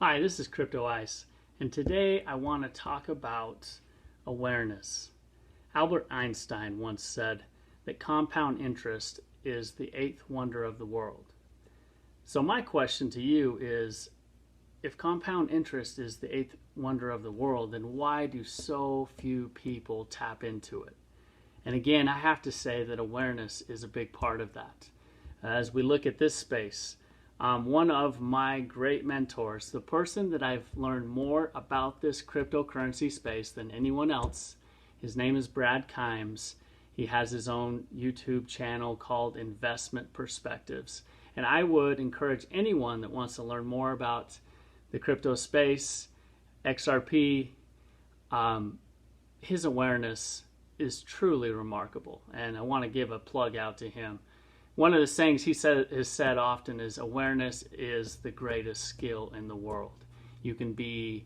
Hi, this is Crypto Ice, and today I want to talk about awareness. Albert Einstein once said that compound interest is the eighth wonder of the world. So my question to you is, if compound interest is the eighth wonder of the world, then why do so few people tap into it? And again, I have to say that awareness is a big part of that. As we look at this space, one of my great mentors, the person that I've learned more about this cryptocurrency space than anyone else, his name is Brad Kimes. He has his own YouTube channel called Investment Perspectives. And I would encourage anyone that wants to learn more about the crypto space, XRP, his awareness is truly remarkable. And I want to give a plug out to him. One of the things he has said often is awareness is the greatest skill in the world. You can be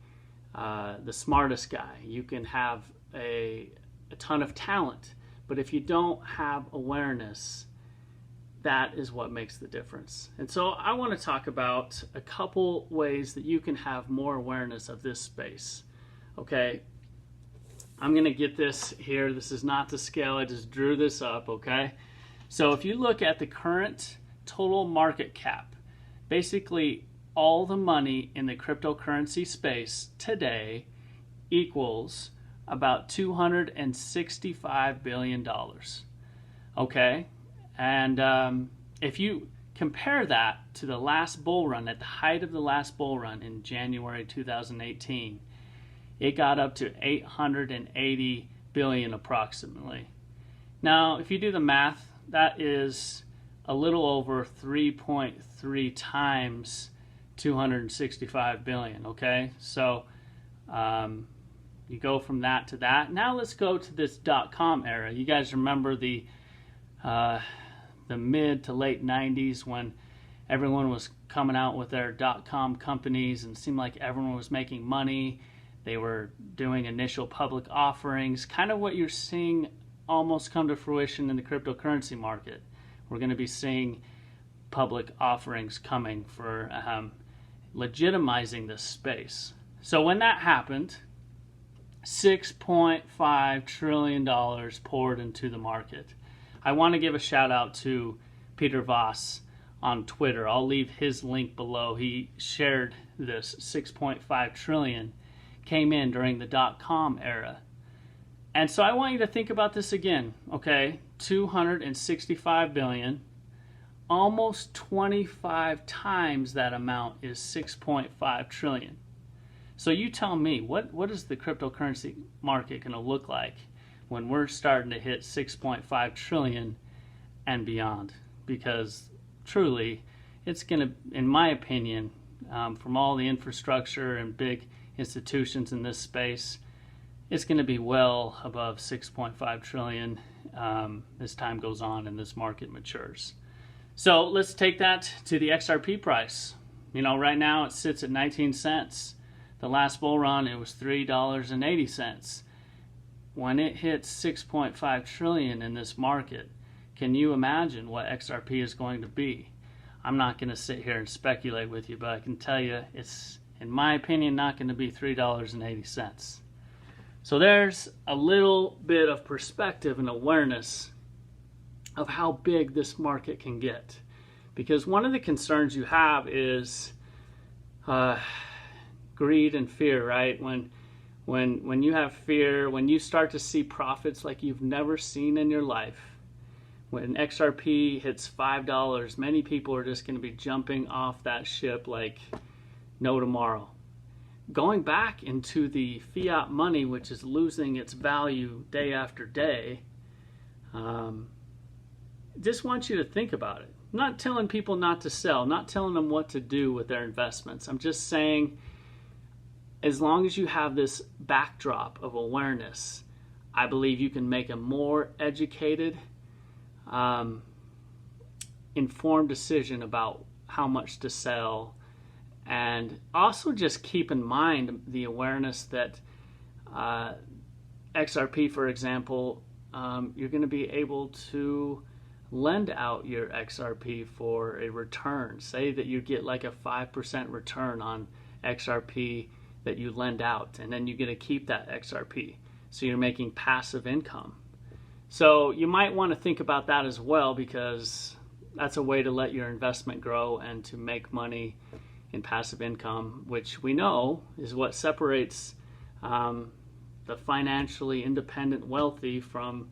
the smartest guy. You can have a ton of talent. But if you don't have awareness, that is what makes the difference. And so I want to talk about a couple ways that you can have more awareness of this space. Okay, I'm going to get this here. This is not the scale. I just drew this up, okay? So if you look at the current total market cap, basically all the money in the cryptocurrency space today equals about $265 billion. Okay? And if you compare that to the last bull run, at the height of the last bull run in January 2018, it got up to 880 billion approximately. Now, if you do the math, that is a little over 3.3 times 265 billion, okay? So you go from that to that. Now let's go to this .com era. You guys remember the mid to late 90s when everyone was coming out with their .com companies and it seemed like everyone was making money. They were doing initial public offerings, kind of what you're seeing almost come to fruition in the cryptocurrency market. We're going to be seeing public offerings coming for legitimizing this space. So when that happened, $6.5 trillion poured into the market. I want to give a shout out to Peter Voss on Twitter. I'll leave his link below. He shared this. 6.5 trillion came in during the .com era. And so I want you to think about this again, okay? 265 billion, almost 25 times that amount is 6.5 trillion. So you tell me, what is the cryptocurrency market going to look like when we're starting to hit 6.5 trillion and beyond? Because truly, it's going to, in my opinion, from all the infrastructure and big institutions in this space, it's going to be well above 6.5 trillion as time goes on and this market matures. So let's take that to the XRP price. You know, right now it sits at 19 cents. The last bull run, it was $3.80. When it hits 6.5 trillion in this market, can you imagine what XRP is going to be? I'm not going to sit here and speculate with you, but I can tell you it's, in my opinion, not going to be $3.80. So there's a little bit of perspective and awareness of how big this market can get. Because one of the concerns you have is greed and fear, right? When you have fear, when you start to see profits like you've never seen in your life, when XRP hits $5, many people are just going to be jumping off that ship like no tomorrow. Going back into the fiat money, which is losing its value day after day, just want you to think about it. I'm not telling people not to sell, not telling them what to do with their investments. I'm just saying, as long as you have this backdrop of awareness, I believe you can make a more educated, informed decision about how much to sell. And also just keep in mind the awareness that XRP, for example, you're going to be able to lend out your XRP for a return. Say that you get like a 5% return on XRP that you lend out, and then you get to keep that XRP. So you're making passive income. So you might want to think about that as well, because that's a way to let your investment grow and to make money in passive income, which we know is what separates the financially independent wealthy from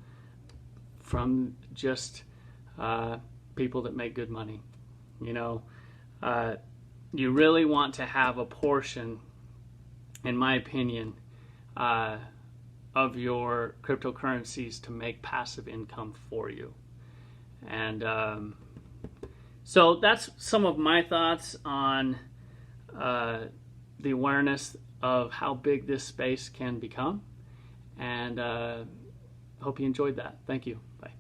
just people that make good money. You know, you really want to have a portion, in my opinion, of your cryptocurrencies to make passive income for you. And so that's some of my thoughts on the awareness of how big this space can become. And hope you enjoyed that. Thank you. Bye.